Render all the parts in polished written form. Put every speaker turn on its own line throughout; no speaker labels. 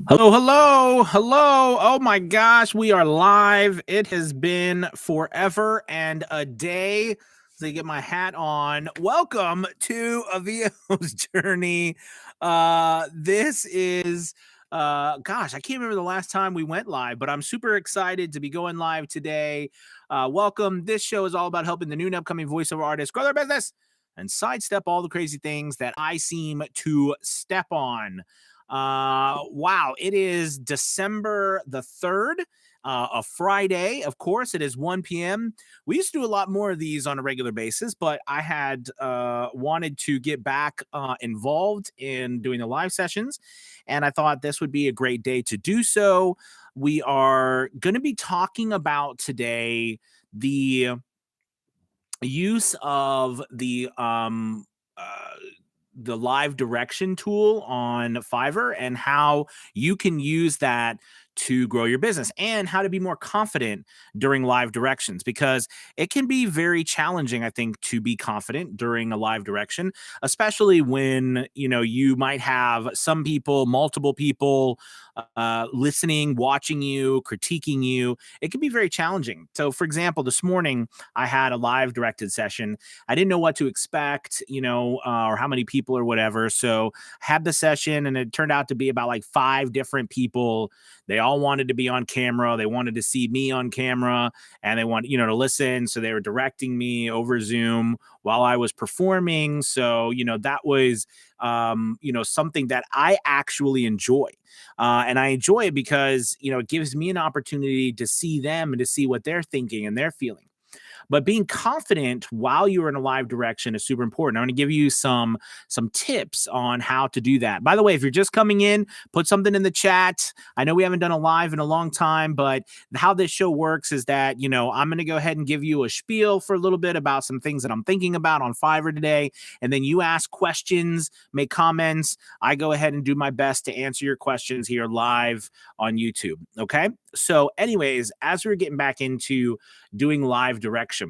Hello, hello, hello. Oh my gosh, we are live. It has been forever and a day. To get my hat on. Welcome to Avio's journey. This is gosh, I can't remember the last time we went live, but I'm super excited to be going live today. Welcome. This show is all about helping the new and upcoming voiceover artists grow their business and sidestep all the crazy things that I seem to step on. Wow, it is December the 3rd, a Friday. Of course, it is 1 p.m. We used to do a lot more of these on a regular basis, but I had wanted to get back involved in doing the live sessions, and I thought this would be a great day to do so. We are going to be talking about today the use of the live direction tool on Fiverr and how you can use that to grow your business and how to be more confident during live directions, because it can be very challenging, I think, to be confident during a live direction, especially when you might have some people, multiple people listening, watching you, critiquing you. It can be very challenging. So for example, this morning I had a live directed session. I didn't know what to expect, or how many people or whatever. So had the session, and it turned out to be about like 5 different people. They all wanted to be on camera. They wanted to see me on camera, and they want, to listen. So they were directing me over Zoom while I was performing. So, that was, something that I actually enjoy. And I enjoy it because, it gives me an opportunity to see them and to see what they're thinking and they're feeling. But being confident while you're in a live direction is super important. I'm going to give you some tips on how to do that. By the way, if you're just coming in, put something in the chat. I know we haven't done a live in a long time, but how this show works is that, I'm going to go ahead and give you a spiel for a little bit about some things that I'm thinking about on Fiverr today. And then you ask questions, make comments. I go ahead and do my best to answer your questions here live on YouTube. Okay. So anyways, as we're getting back into doing live direction.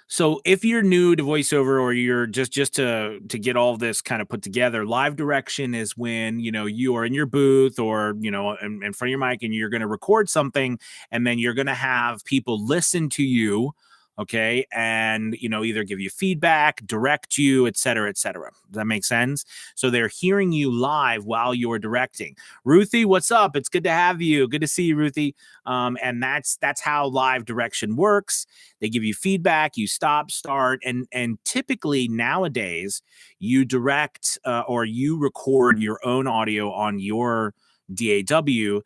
So if you're new to voiceover, or you're just to get all of this kind of put together, live direction is when, you are in your booth, or, in front of your mic, and you're going to record something, and then you're going to have people listen to you. Okay. And, either give you feedback, direct you, et cetera, et cetera. Does that make sense? So they're hearing you live while you're directing. Ruthie, what's up? It's good to have you. Good to see you, Ruthie. And that's how live direction works. They give you feedback, you stop, start, and typically nowadays you direct or you record your own audio on your DAW.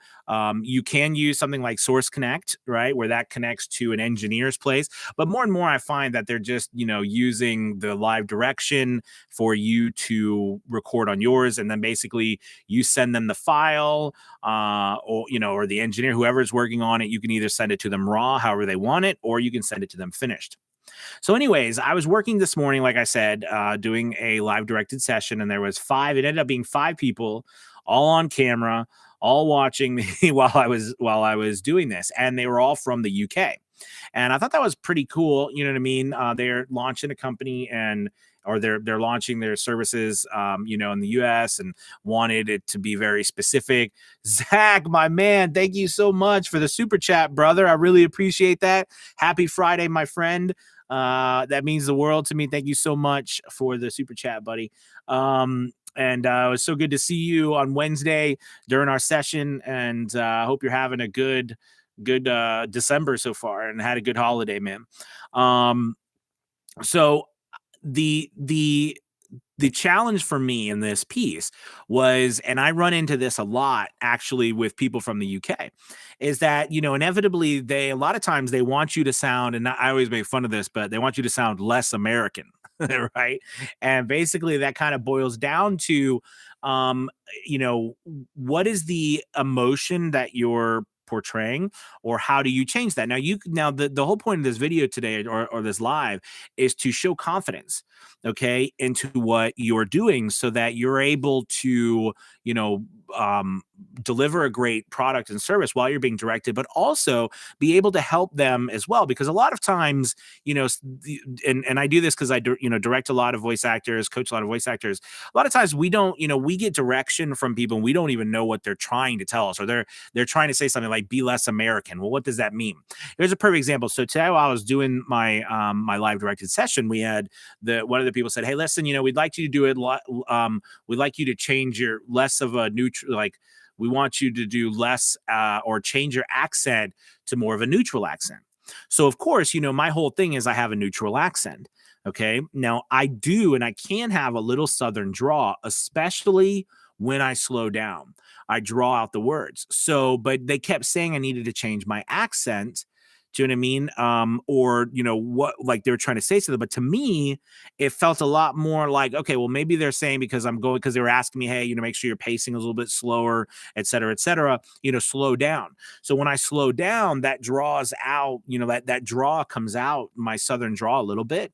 You can use something like Source Connect, right, where that connects to an engineer's place. But more and more, I find that they're just, using the live direction for you to record on yours, and then basically you send them the file, or the engineer, whoever's working on it. You can either send it to them raw, however they want it, or you can send it to them finished. So anyways, I was working this morning, like I said, doing a live directed session, and there was 5. It ended up being 5 people, all on camera, all watching me while I was doing this, and they were all from the UK. And I thought that was pretty cool. You know what I mean? They're launching a company, or they're launching their services, in the US, and wanted it to be very specific. Zach, my man, thank you so much for the super chat, brother. I really appreciate that. Happy Friday, my friend. That means the world to me. Thank you so much for the super chat, buddy. And it was so good to see you on Wednesday during our session. And I hope you're having a good December so far, and had a good holiday, man. So the challenge for me in this piece was, and I run into this a lot actually with people from the UK, is that, inevitably a lot of times they want you to sound, and I always make fun of this, but they want you to sound less American, right? And basically that kind of boils down to, um, what is the emotion that you're portraying, or how do you change that? Now the whole point of this video today, or this live, is to show confidence, okay, into what you're doing, so that you're able to, um, deliver a great product and service while you're being directed, but also be able to help them as well. Because a lot of times, you know, and I do this because direct a lot of voice actors, coach a lot of voice actors. A lot of times we don't, we get direction from people and we don't even know what they're trying to tell us, or they're trying to say something like "be less American." Well, what does that mean? Here's a perfect example. So today, while I was doing my live directed session, we had one of the people said, "Hey, listen, we'd like you to do it. We'd like you to change your less of a neutral, like we want you to do less or change your accent to more of a neutral accent." So of course, my whole thing is I have a neutral accent. Okay. Now I do, and I can have a little Southern draw, especially when I slow down. I draw out the words. So, but they kept saying I needed to change my accent. Do you know what I mean? Or what, like they were trying to say something, but to me, it felt a lot more like, okay, well, maybe they're saying because they were asking me, hey, make sure your pacing is a little bit slower, et cetera, slow down. So when I slow down, that draws out, that draw comes out, my Southern draw a little bit.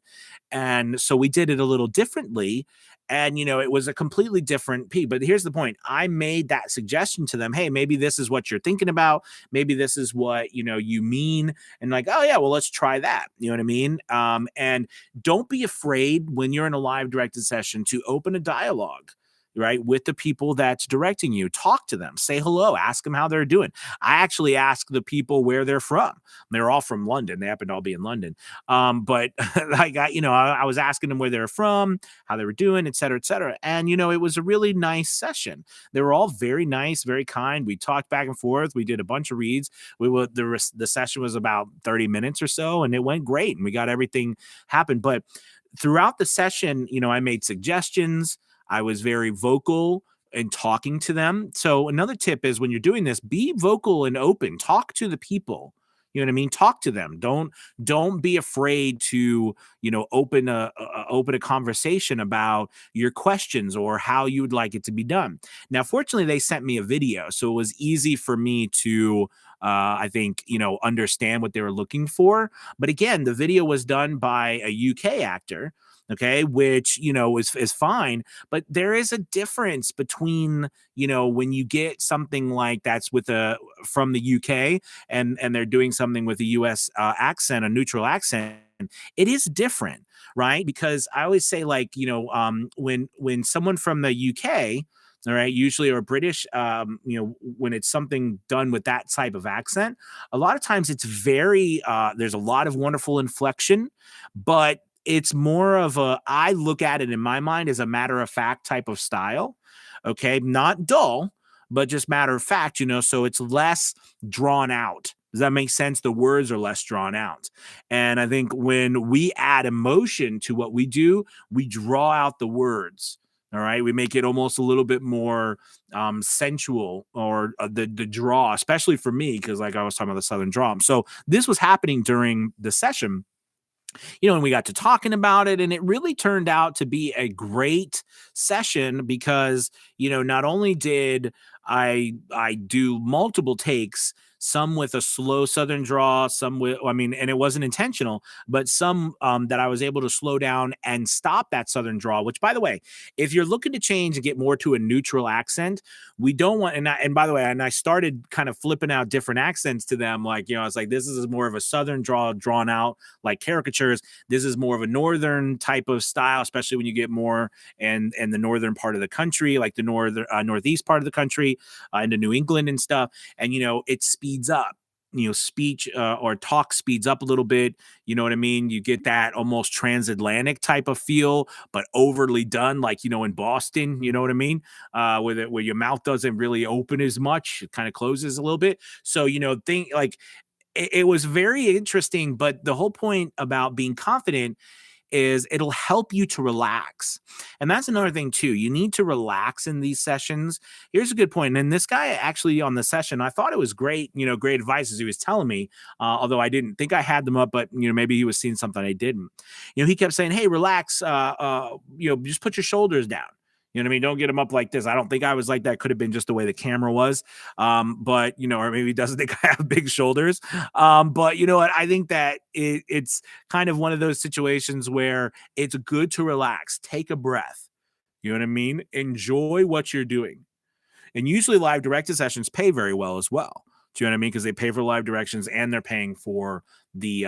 And so we did it a little differently. And, it was a completely different P. But here's the point. I made that suggestion to them. Hey, maybe this is what you're thinking about. Maybe this is what, you mean. And like, oh, yeah, well, let's try that. You know what I mean? And don't be afraid when you're in a live directed session to open a dialogue, right, with the people that's directing you. Talk to them, say hello, ask them how they're doing. I actually ask the people where they're from. They're all from London. They happen to all be in London. But like I was asking them where they're from, how they were doing, et cetera, et cetera. And it was a really nice session. They were all very nice, very kind. We talked back and forth. We did a bunch of reads. The session was about 30 minutes or so, and it went great, and we got everything happen. But throughout the session, I made suggestions. I was very vocal in talking to them. So another tip is when you're doing this, be vocal and open. Talk to the people. You know what I mean? Talk to them. Don't be afraid to open a conversation about your questions or how you would like it to be done. Now, fortunately, they sent me a video, so it was easy for me to I think understand what they were looking for. But again, the video was done by a UK actor. Okay, which is fine, but there is a difference between when you get something like that's from the UK and they're doing something with a US accent, a neutral accent. It is different, right? Because I always say, like, when someone from the UK, all right, usually, or British, when it's something done with that type of accent, a lot of times it's there's a lot of wonderful inflection, but it's more of I look at it in my mind as a matter of fact type of style. Okay. Not dull, but just matter of fact, so it's less drawn out. Does that make sense? The words are less drawn out. And I think when we add emotion to what we do, we draw out the words. All right. We make it almost a little bit more sensual, or the draw, especially for me, because like I was talking about the Southern draw. So this was happening during the session. And we got to talking about it, and it really turned out to be a great session because, not only did I do multiple takes, some with a slow Southern draw, some with, and it wasn't intentional, but some that I was able to slow down and stop that Southern draw, which, by the way, if you're looking to change and get more to a neutral accent, we don't want, and by the way, and I started kind of flipping out different accents to them. Like, I was like, this is more of a Southern draw drawn out like caricatures. This is more of a Northern type of style, especially when you get more in the northern part of the country, like the northeast part of the country, into New England and stuff. And, it speeds up. Speech or talk speeds up a little bit. You know what I mean? You get that almost transatlantic type of feel, but overly done, like, in Boston, you know what I mean? Where your mouth doesn't really open as much, it kind of closes a little bit. So, think like it was very interesting, but the whole point about being confident is it'll help you to relax. And that's another thing too. You need to relax in these sessions. Here's a good point. And this guy actually on the session, I thought it was great, great advice as he was telling me, although I didn't think I had them up, but maybe he was seeing something I didn't. He kept saying, hey, relax, just put your shoulders down. You know what I mean? Don't get them up like this. I don't think I was like that. Could have been just the way the camera was. But, or maybe he doesn't think I have big shoulders. But you know what? I think that it's kind of one of those situations where it's good to relax, take a breath. You know what I mean? Enjoy what you're doing. And usually live directed sessions pay very well as well. Do you know what I mean? Because they pay for live directions and they're paying for the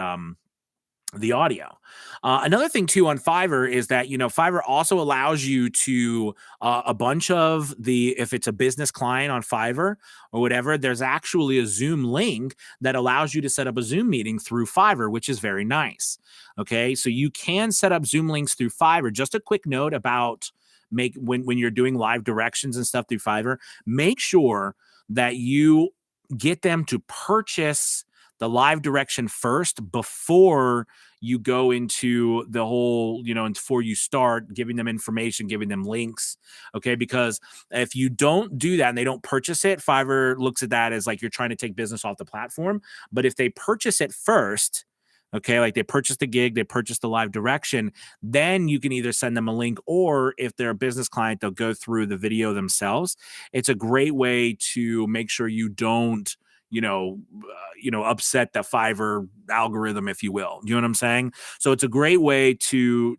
audio. Another thing too on Fiverr is that, Fiverr also allows you to a bunch of if it's a business client on Fiverr or whatever, there's actually a Zoom link that allows you to set up a Zoom meeting through Fiverr, which is very nice. Okay. So you can set up Zoom links through Fiverr. Just a quick note about when you're doing live directions and stuff through Fiverr, make sure that you get them to purchase the live direction first before you go into the whole, and before you start giving them information, giving them links. Okay. Because if you don't do that and they don't purchase it, Fiverr looks at that as like you're trying to take business off the platform. But if they purchase it first, okay, like they purchased the gig, they purchased the live direction, then you can either send them a link, or if they're a business client, they'll go through the video themselves. It's a great way to make sure you don't upset the Fiverr algorithm, if you will. You know what I'm saying? So it's a great way to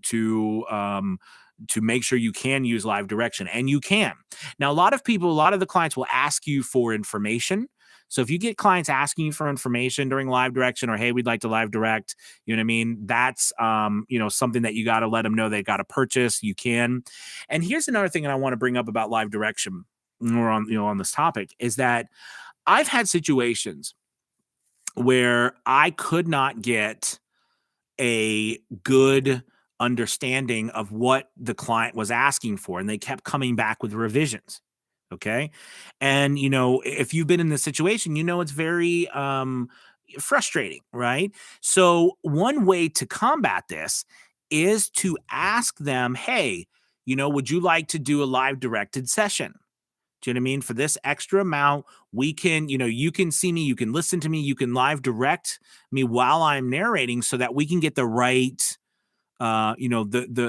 make sure you can use live direction, and you can. Now, a lot of the clients will ask you for information. So if you get clients asking you for information during live direction, or, hey, we'd like to live direct, you know what I mean? That's, something that you got to let them know they got to purchase. You can. And here's another thing that I want to bring up about live direction, or on this topic, is that I've had situations where I could not get a good understanding of what the client was asking for, and they kept coming back with revisions. Okay. And, if you've been in this situation, it's very frustrating, right? So one way to combat this is to ask them, hey, would you like to do a live directed session? Do you know what I mean? For this extra amount, we can, you can see me, you can listen to me, you can live direct me while I'm narrating, so that we can get the right, the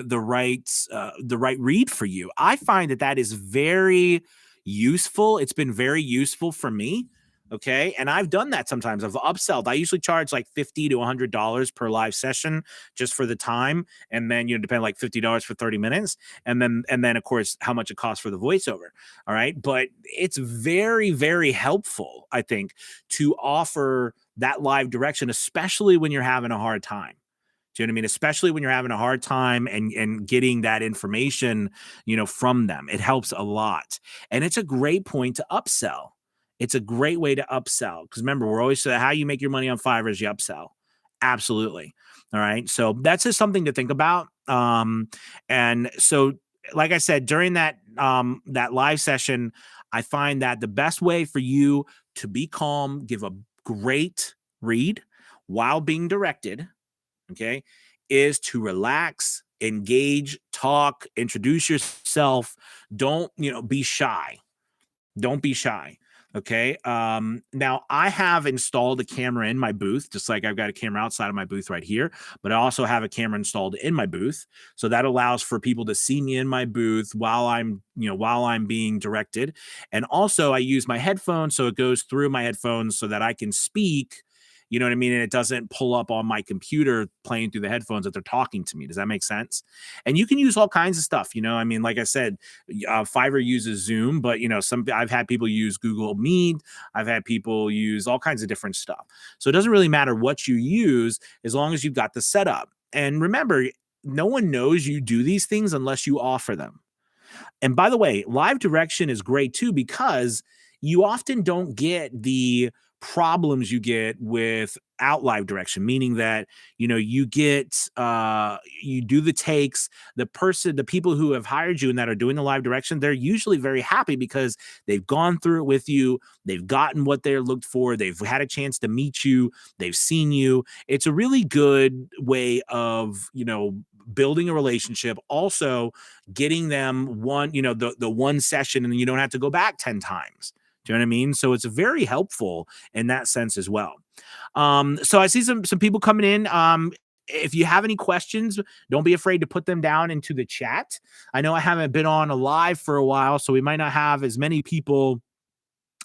right read for you. I find that is very useful. It's been very useful for me. Okay. And I've done that sometimes. I've upselled. I usually charge like $50 to $100 per live session just for the time. And then, depend like $50 for 30 minutes. And then of course, how much it costs for the voiceover. All right. But it's very, very helpful, I think, to offer that live direction, especially when you're having a hard time. Do you know what I mean? Especially when you're having a hard time and getting that information, from them. It helps a lot. And it's a great point to upsell. It's a great way to upsell, because remember, we're always saying how you make your money on Fiverr is you upsell. Absolutely. All right. So that's just something to think about. And so, like I said, during that live session, I find that the best way for you to be calm, give a great read while being directed, okay, is to relax, engage, talk, introduce yourself. Don't, be shy. Don't be shy. Okay. Now I have installed a camera in my booth, just like I've got a camera outside of my booth right here, but I also have a camera installed in my booth. So that allows for people to see me in my booth while I'm being directed. And also I use my headphones. So it goes through my headphones so that I can speak. You know what I mean? And it doesn't pull up on my computer playing through the headphones that they're talking to me. Does that make sense? And you can use all kinds of stuff. I mean, like I said, Fiverr uses Zoom, but I've had people use Google Meet. I've had people use all kinds of different stuff. So it doesn't really matter what you use as long as you've got the setup. And remember, no one knows you do these things unless you offer them. And by the way, live direction is great too, because you often don't get the problems you get without live direction, meaning that, you get, you do the takes, the people who have hired you and that are doing the live direction, they're usually very happy because they've gone through it with you. They've gotten what they're looked for. They've had a chance to meet you. They've seen you. It's a really good way of, building a relationship, also getting them the one session, and you don't have to go back 10 times. Do you know what I mean? So it's very helpful in that sense as well. So I see some people coming in. If you have any questions, don't be afraid to put them down into the chat. I know I haven't been on a live for a while, so we might not have as many people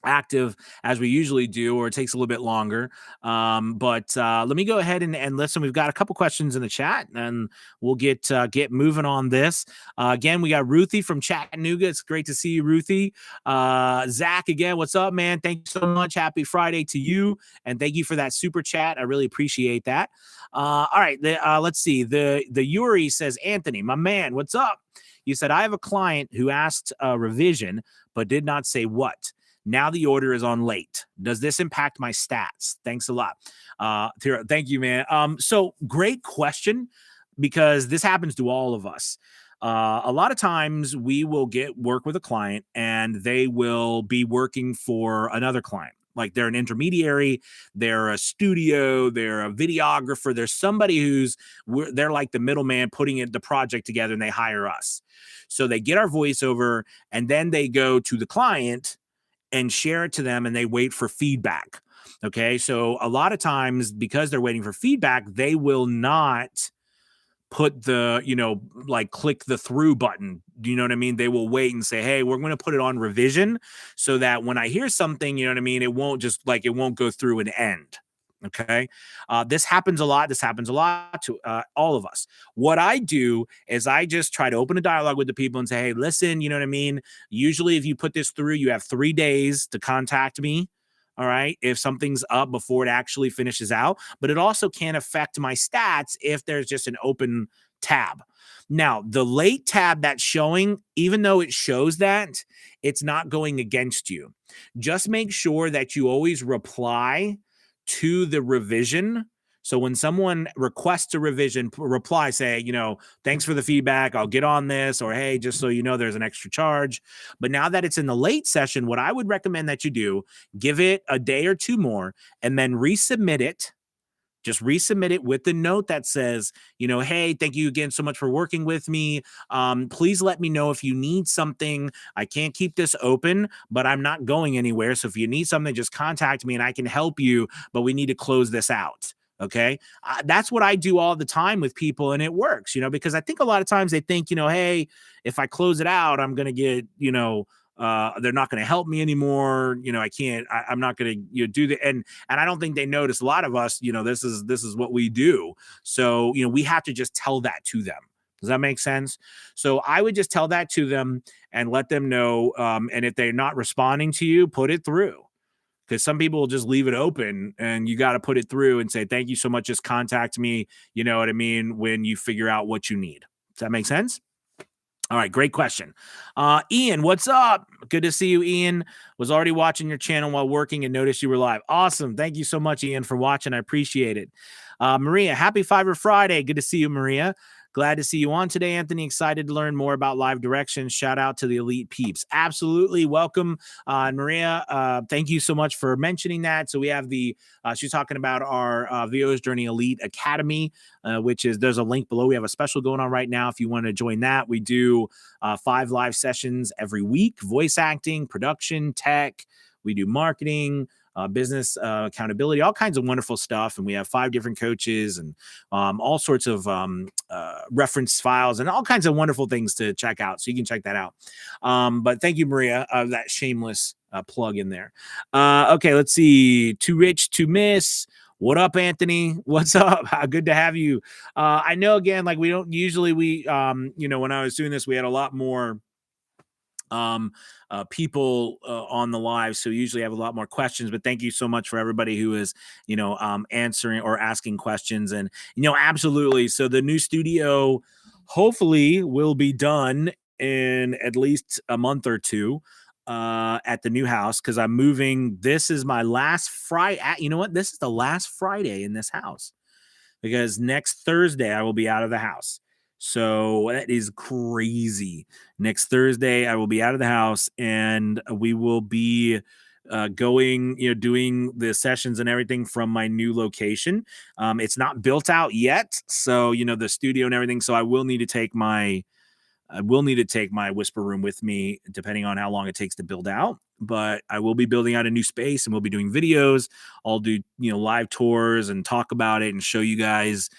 active as we usually do, or it takes a little bit longer. But let me go ahead and listen. We've got a couple questions in the chat, and we'll get moving on this. Again, we got Ruthie from Chattanooga. It's great to see you, Ruthie. Zach, again, what's up, man? Thank you so much. Happy Friday to you, and thank you for that super chat. I really appreciate that. All right, let's see. The Yuri says, Anthony, my man, what's up? You said, I have a client who asked a revision but did not say what. Now the order is on late. Does this impact my stats? Thanks a lot. Thank you, man. So great question, because this happens to all of us. A lot of times we will work with a client and they will be working for another client. Like they're an intermediary, they're a studio, they're a videographer, there's somebody they're like the middleman putting the project together, and they hire us. So they get our voiceover and then they go to the client and share it to them, and they wait for feedback. Okay. So a lot of times, because they're waiting for feedback, they will not put click the through button. Do you know what I mean? They will wait and say, hey, we're going to put it on revision so that when I hear something, you know what I mean, it won't go through and end. Okay. This happens a lot. This happens a lot to all of us. What I do is I just try to open a dialogue with the people and say, hey, listen, you know what I mean? Usually if you put this through, you have 3 days to contact me. All right. If something's up before it actually finishes out, but it also can affect my stats if there's just an open tab. Now, the late tab that's showing, even though it shows that, it's not going against you. Just make sure that you always reply to the revision. So when someone requests a revision, reply, say, thanks for the feedback, I'll get on this, or hey, just so you know, there's an extra charge. But now that it's in the late session, what I would recommend that you do, give it a day or 2 more and then resubmit it. Just resubmit it with the note that says, hey, thank you again so much for working with me. Please let me know if you need something. I can't keep this open, but I'm not going anywhere. So if you need something, just contact me and I can help you, but we need to close this out. Okay. That's what I do all the time with people, and it works, because I think a lot of times they think, hey, if I close it out, I'm going to get, they're not going to help me anymore. I'm not going to do the, and I don't think they notice. A lot of us, this is what we do. So, we have to just tell that to them. Does that make sense? So I would just tell that to them and let them know. And if they're not responding to you, put it through. Because some people will just leave it open, and you got to put it through and say, thank you so much. Just contact me. You know what I mean? When you figure out what you need. Does that make sense? All right, great question. Ian, what's up? Good to see you, Ian. Was already watching your channel while working and noticed you were live. Awesome. Thank you so much, Ian, for watching. I appreciate it. Maria, happy Fiverr Friday. Good to see you, Maria. Glad to see you on today, Anthony. Excited to learn more about live directions. Shout out to the elite peeps. Absolutely. Welcome. And Maria, thank you so much for mentioning that. So we have she's talking about our VO's Journey Elite Academy, there's a link below. We have a special going on right now if you want to join that. We do 5 live sessions every week: voice acting, production, tech. We do marketing, business accountability, all kinds of wonderful stuff. And we have 5 different coaches and all sorts of reference files and all kinds of wonderful things to check out. So you can check that out. But thank you, Maria, that shameless plug in there. Okay, let's see. Too Rich to Miss. What up, Anthony? What's up? Good to have you. I know, again, like we don't usually, when I was doing this, we had a lot more people on the live, so usually have a lot more questions, but thank you so much for everybody who is answering or asking questions. And absolutely, so the new studio hopefully will be done in at least a month or 2 at the new house, because I'm moving. This is my last Friday. You know what, this is the last Friday in this house, because next Thursday I will be out of the house. So that is crazy. Next Thursday, I will be out of the house, and we will be going, doing the sessions and everything from my new location. It's not built out yet, so the studio and everything. So I will need to take my whisper room with me, depending on how long it takes to build out. But I will be building out a new space, and we'll be doing videos. I'll do, live tours and talk about it and show you guys,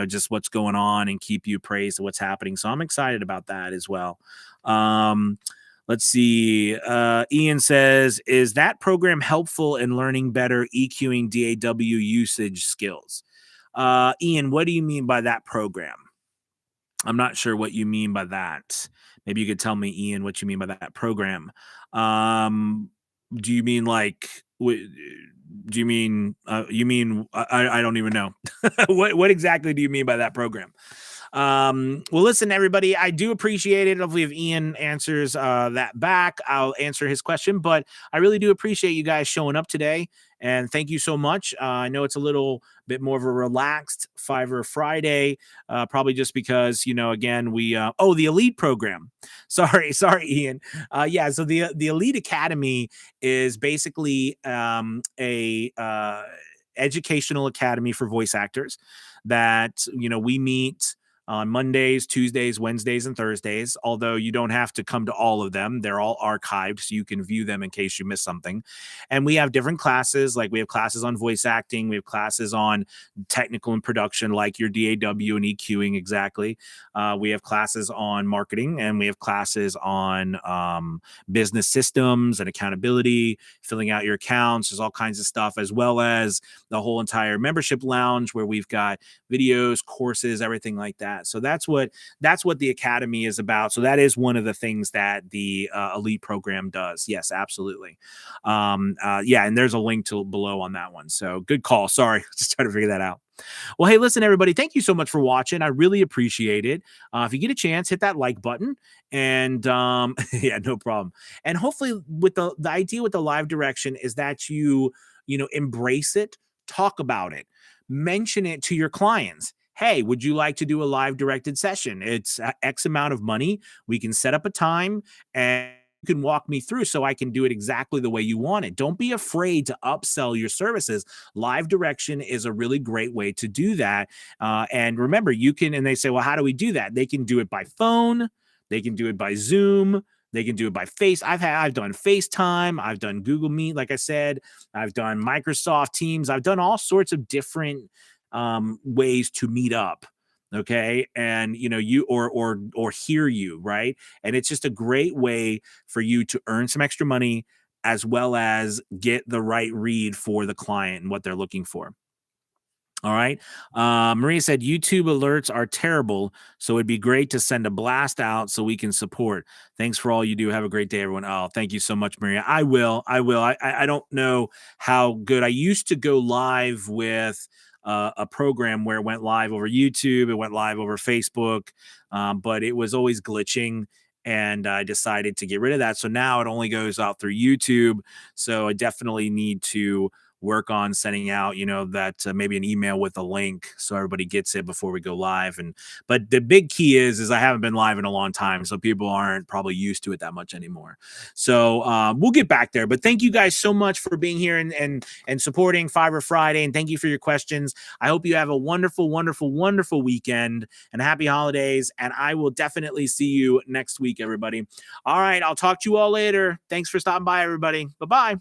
just what's going on and keep you appraised of what's happening. So I'm excited about that as well. Let's see. Ian says, is that program helpful in learning better EQing DAW usage skills? Ian, what do you mean by that program? I'm not sure what you mean by that. Maybe you could tell me, Ian, what you mean by that program. Um, do you mean like? Do you mean? You mean? I don't even know. What exactly do you mean by that program? Well, listen, everybody, I do appreciate it. Hopefully, if Ian answers that back, I'll answer his question. But I really do appreciate you guys showing up today. And thank you so much. I know it's a little bit more of a relaxed Fiverr Friday, probably just because, again, the Elite program. Sorry, Ian. Yeah, so the Elite Academy is basically a educational academy for voice actors that, we meet on Mondays, Tuesdays, Wednesdays, and Thursdays, although you don't have to come to all of them. They're all archived, so you can view them in case you miss something. And we have different classes, like we have classes on voice acting, we have classes on technical and production, like your DAW and EQing exactly. We have classes on marketing, and we have classes on business systems and accountability, filling out your accounts. There's all kinds of stuff, as well as the whole entire membership lounge where we've got videos, courses, everything like that. So that's what the academy is about. So that is one of the things that the Elite program does. Yes, absolutely. Yeah, and there's a link to below on that one. So good call. Sorry, just trying to figure that out. Well, hey, listen, everybody, thank you so much for watching. I really appreciate it. If you get a chance, hit that like button. And yeah, no problem. And hopefully, with the idea with the live direction is that you embrace it, talk about it, mention it to your clients. Hey, would you like to do a live directed session? It's X amount of money. We can set up a time and you can walk me through so I can do it exactly the way you want it. Don't be afraid to upsell your services. Live direction is a really great way to do that. And remember, you can, and they say, well, how do we do that? They can do it by phone. They can do it by Zoom. They can do it by I've done FaceTime. I've done Google Meet. Like I said, I've done Microsoft Teams. I've done all sorts of different ways to meet up. Okay. And you or hear you, right? And it's just a great way for you to earn some extra money as well as get the right read for the client and what they're looking for. All right. Maria said YouTube alerts are terrible, so it'd be great to send a blast out so we can support. Thanks for all you do. Have a great day, everyone. Oh, thank you so much, Maria. I will. I don't know how good. I used to go live with a program where it went live over YouTube, it went live over Facebook, but it was always glitching. And I decided to get rid of that. So now it only goes out through YouTube. So I definitely need to work on sending out, that maybe an email with a link so everybody gets it before we go live. But the big key is I haven't been live in a long time, so people aren't probably used to it that much anymore. So we'll get back there. But thank you guys so much for being here and supporting Fiverr Friday, and thank you for your questions. I hope you have a wonderful, wonderful, wonderful weekend and happy holidays. And I will definitely see you next week, everybody. All right, I'll talk to you all later. Thanks for stopping by, everybody. Bye-bye.